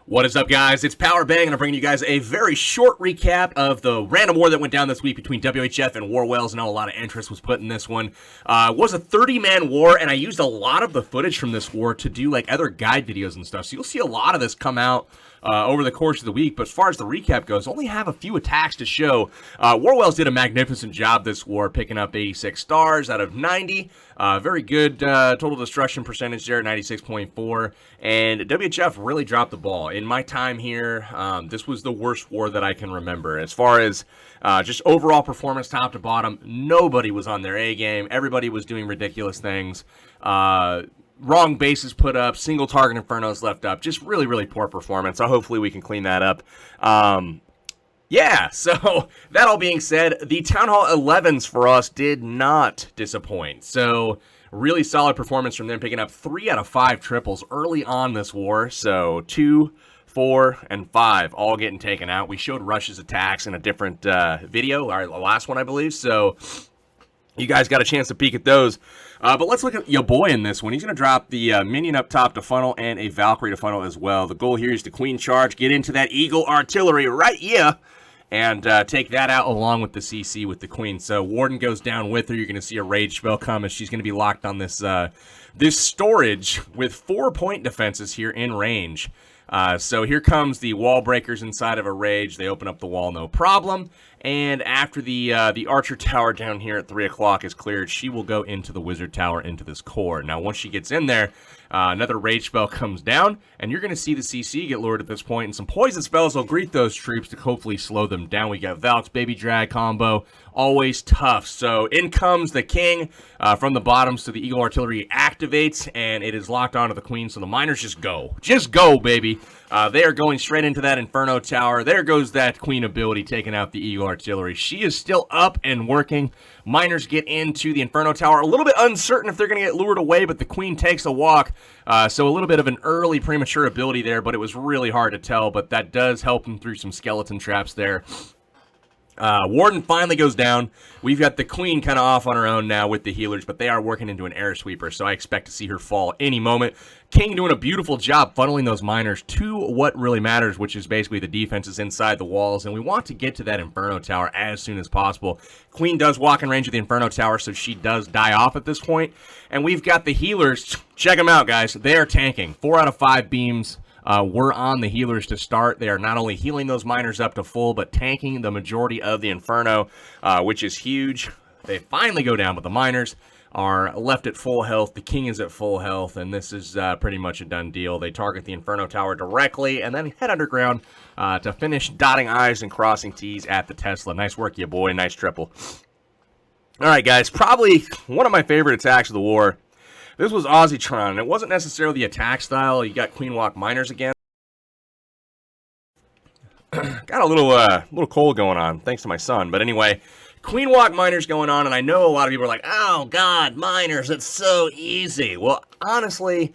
What is up, guys? It's Powerbang, and I'm bringing you guys a very short recap of the random war that went down this week between WHF and War Whales. I know a lot of interest was put in this one. It was a 30-man war, and I used a lot of the footage from this war to do like other guide videos and stuff. So you'll see a lot of this come out over the course of the week. But as far as the recap goes, only have a few attacks to show. War Whales did a magnificent job this war, picking up 86 stars out of 90. Very good total destruction percentage there, 96.4. And WHF really dropped the ball. In my time here, this was the worst war that I can remember. As far as just overall performance top to bottom, nobody was on their A game. Everybody was doing ridiculous things. Wrong bases put up, single target infernos left up. Just really, really poor performance. So hopefully we can clean that up. Yeah, so that all being said, the Town Hall 11s for us did not disappoint. So really solid performance from them, picking up 3 out of 5 triples early on this war. So 2, 4, and 5 all getting taken out. We showed Rush's attacks in a different video, our last one, I believe. So you guys got a chance to peek at those. But let's look at your boy in this one. He's going to drop the minion up top to funnel and a Valkyrie to funnel as well. The goal here is to queen charge, get into that Eagle artillery right here, and take that out along with the CC with the queen. So Warden goes down with her. You're going to see a rage spell come as she's going to be locked on this this storage with 4-point defenses here in range. So here comes the wall breakers inside of a rage. They open up the wall, no problem. And after the archer tower down here at 3 o'clock is cleared, she will go into the wizard tower into this core. Now, once she gets in there, another rage spell comes down, and you're going to see the CC get lured at this point, and some poison spells will greet those troops to hopefully slow them down. We got Valk's baby drag combo, always tough. So in comes the king from the bottom, so the Eagle artillery activates, and it is locked onto the queen, so the miners just go. Just go, baby. They are going straight into that Inferno Tower. There goes that queen ability, taking out the Eagle artillery. She is still up and working. Miners get into the Inferno Tower. A little bit uncertain if they're going to get lured away, but the queen takes a walk. So a little bit of an early premature ability there, but it was really hard to tell. But that does help them through some skeleton traps there. Warden finally goes down. We've got the queen kind of off on her own now with the healers, but they are working into an air sweeper, so I expect to see her fall any moment. King doing a beautiful job funneling those miners to what really matters, which is basically the defenses inside the walls, and we want to get to that Inferno Tower as soon as possible. Queen does walk in range of the Inferno Tower, so she does die off at this point, and we've got the healers. Check them out, guys. They are tanking. 4 out of 5 beams. We're on the healers to start. They are not only healing those miners up to full, but tanking the majority of the Inferno, which is huge. They finally go down, but the miners are left at full health. The king is at full health, and this is pretty much a done deal. They target the Inferno Tower directly and then head underground to finish dotting I's and crossing T's at the Tesla. Nice work, you boy. Nice triple. All right, guys. Probably one of my favorite attacks of the war. This was Ozzy Tron. It wasn't necessarily the attack style. You got Queen Walk Miners again. Got a little cold going on, thanks to my son. But anyway, Queen Walk Miners going on, and I know a lot of people are like, oh, God, Miners, it's so easy. Well, honestly,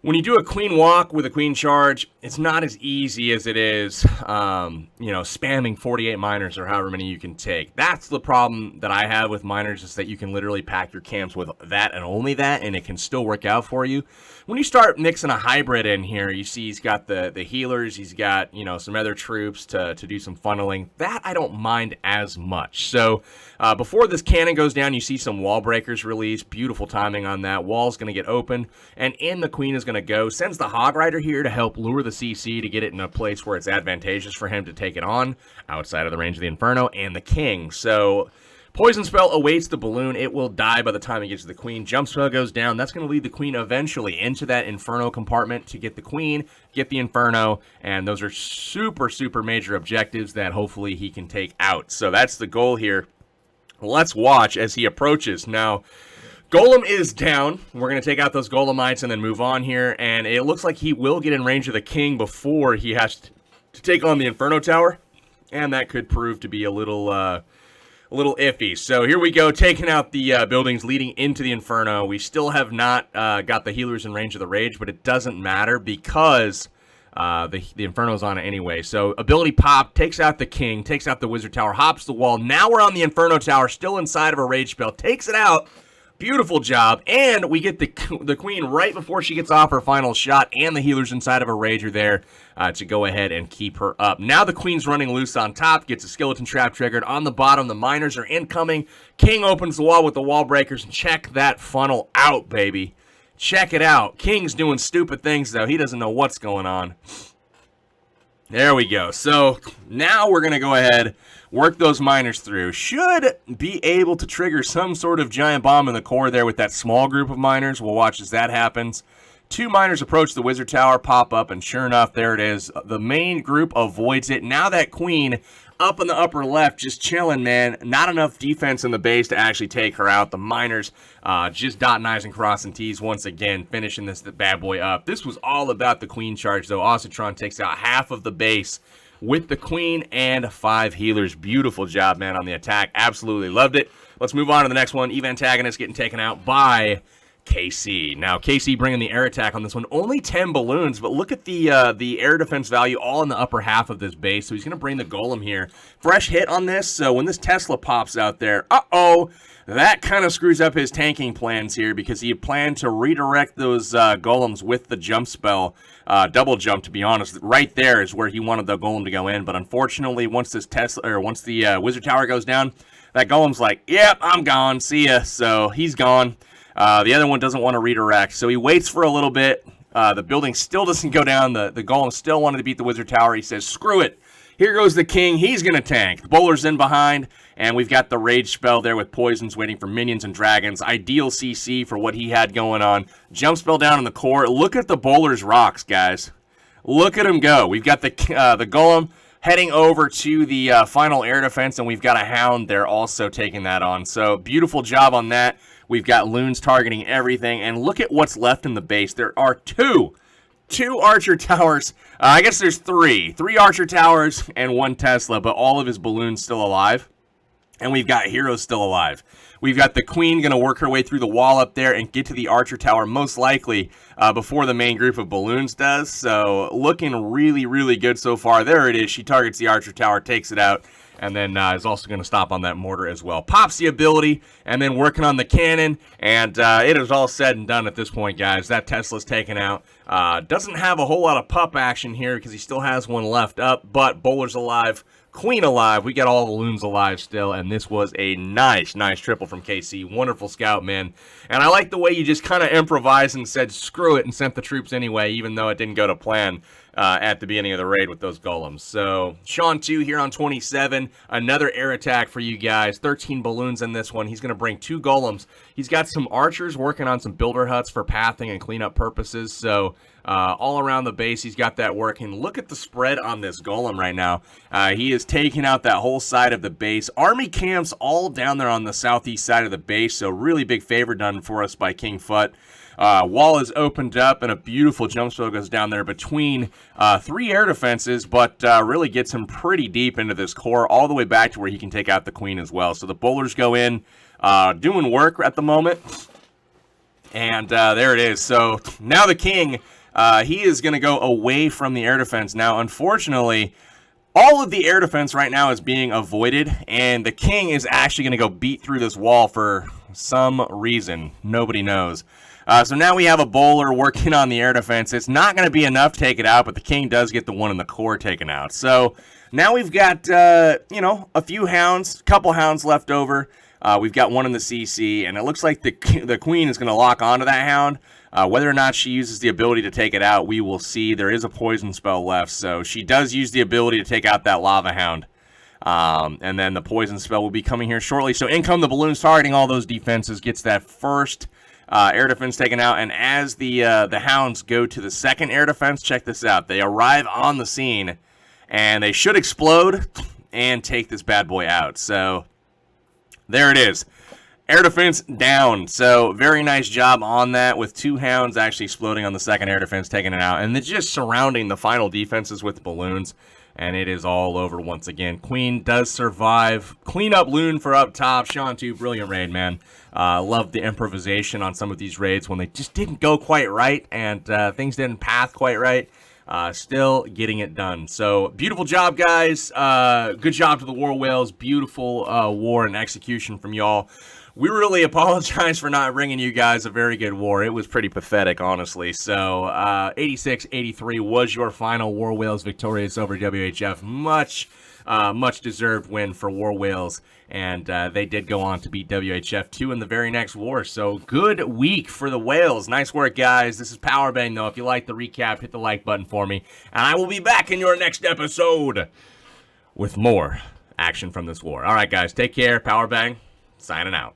when you do a queen walk with a queen charge, it's not as easy as it is, spamming 48 miners or however many you can take. That's the problem that I have with miners, is that you can literally pack your camps with that and only that, and it can still work out for you. When you start mixing a hybrid in here, you see he's got the healers, he's got, some other troops to do some funneling. That I don't mind as much. So before this cannon goes down, you see some wall breakers release. Beautiful timing on that. Wall's going to get open, and in the queen is going to go. Sends the Hog Rider here to help lure the CC to get it in a place where it's advantageous for him to take it on outside of the range of the Inferno, and the king. So poison spell awaits the balloon. It will die by the time it gets to the queen. Jump spell goes down. That's going to lead the queen eventually into that Inferno compartment to get the queen, get the Inferno, and those are super, super major objectives that hopefully he can take out. So that's the goal here. Let's watch as he approaches. Now, Golem is down. We're going to take out those Golemites and then move on here. And it looks like he will get in range of the king before he has to take on the Inferno Tower. And that could prove to be a little iffy. So here we go, taking out the buildings leading into the Inferno. We still have not got the healers in range of the rage, but it doesn't matter because the Inferno's on it anyway. So ability pop, takes out the king, takes out the wizard tower, hops the wall. Now we're on the Inferno Tower, still inside of a rage spell, takes it out. Beautiful job, and we get the queen right before she gets off her final shot, and the healers inside of a rager there to go ahead and keep her up. Now the queen's running loose on top, gets a skeleton trap triggered. On the bottom, the miners are incoming. King opens the wall with the wall breakers, and check that funnel out, baby. Check it out. King's doing stupid things, though. He doesn't know what's going on. There we go. So now we're going to go ahead, work those miners through. Should be able to trigger some sort of giant bomb in the core there with that small group of miners. We'll watch as that happens. 2 miners approach the wizard tower, pop up, and sure enough, there it is. The main group avoids it. Now that queen up in the upper left, just chilling, man. Not enough defense in the base to actually take her out. The miners just dotting I's and crossing T's once again, finishing this bad boy up. This was all about the queen charge, though. Ozzy Tron takes out half of the base with the queen and 5 healers. Beautiful job, man, on the attack. Absolutely loved it. Let's move on to the next one. Eve antagonist getting taken out by KC. Now, KC bringing the air attack on this one. Only 10 balloons, but look at the air defense value all in the upper half of this base. So he's going to bring the golem here. Fresh hit on this, so when this Tesla pops out there, that kind of screws up his tanking plans here because he had planned to redirect those golems with the jump spell. Double jump, to be honest. Right there is where he wanted the golem to go in, but unfortunately, once the wizard tower goes down, that golem's like, yep, I'm gone, see ya. So he's gone. The other one doesn't want to redirect, so he waits for a little bit. The building still doesn't go down. The golem still wanted to beat the wizard tower. He says, screw it. Here goes the king. He's going to tank. The bowler's in behind, and we've got the rage spell there with poisons waiting for minions and dragons. Ideal CC for what he had going on. Jump spell down in the core. Look at the bowler's rocks, guys. Look at him go. We've got the golem heading over to the final air defense, and we've got a hound there also taking that on. So beautiful job on that. We've got loons targeting everything, and look at what's left in the base. There are two archer towers. I guess there's 3 archer towers and 1 Tesla, but all of his balloons still alive. And we've got heroes still alive. We've got the queen going to work her way through the wall up there and get to the archer tower, most likely before the main group of balloons does. So looking really, really good so far. There it is. She targets the archer tower, takes it out, and then is also going to stop on that mortar as well. Pops the ability, and then working on the cannon, and it is all said and done at this point, guys. That Tesla's taken out. Doesn't have a whole lot of pup action here because he still has one left up, but bowler's alive. Queen alive. We got all the loons alive still, and this was a nice triple from KC. Wonderful scout, man. And I like the way you just kind of improvised and said screw it and sent the troops anyway, even though it didn't go to plan at the beginning of the raid with those golems. So Sean 2 here on 27. Another air attack for you guys. 13 balloons in this one. He's going to bring 2 golems. He's got some archers working on some builder huts for pathing and cleanup purposes. So all around the base, he's got that working. Look at the spread on this golem right now. He is taking out that whole side of the base. Army camps all down there on the southeast side of the base, so really big favor done for us by King Fut. Wall is opened up, and a beautiful jump spell goes down there between 3 air defenses, but really gets him pretty deep into this core, all the way back to where he can take out the queen as well. So the bowlers go in, doing work at the moment, and there it is. So now the king, he is going to go away from the air defense. Now, unfortunately, all of the air defense right now is being avoided, and the king is actually going to go beat through this wall for some reason. Nobody knows. So now we have a bowler working on the air defense. It's not going to be enough to take it out, but the king does get the one in the core taken out. So now we've got, a few hounds, a couple hounds left over. We've got one in the CC, and it looks like the queen is going to lock onto that hound. Whether or not she uses the ability to take it out, we will see. There is a poison spell left, so she does use the ability to take out that lava hound. And then the poison spell will be coming here shortly. So in come the balloons targeting all those defenses, gets that first air defense taken out. And as the hounds go to the second air defense, check this out. They arrive on the scene, and they should explode and take this bad boy out. So there it is. Air defense down. So very nice job on that, with 2 hounds actually exploding on the second air defense, taking it out. And they're just surrounding the final defenses with balloons. And it is all over once again. Queen does survive. Clean up loon for up top. Sean 2, brilliant raid, man. Love the improvisation on some of these raids when they just didn't go quite right and things didn't path quite right. Still getting it done. So beautiful job, guys. Good job to the War Whales. Beautiful war and execution from y'all. we really apologize for not bringing you guys a very good war. It was pretty pathetic, honestly. So 86-83 was your final War Whales victorious over WHF. Much deserved win for War Whales, and they did go on to beat WHF 2 in the very next war. So good week for the Whales. Nice work, guys. This is Powerbang, though. If you like the recap, hit the like button for me, and I will be back in your next episode with more action from this war. All right, guys, take care. Powerbang, signing out.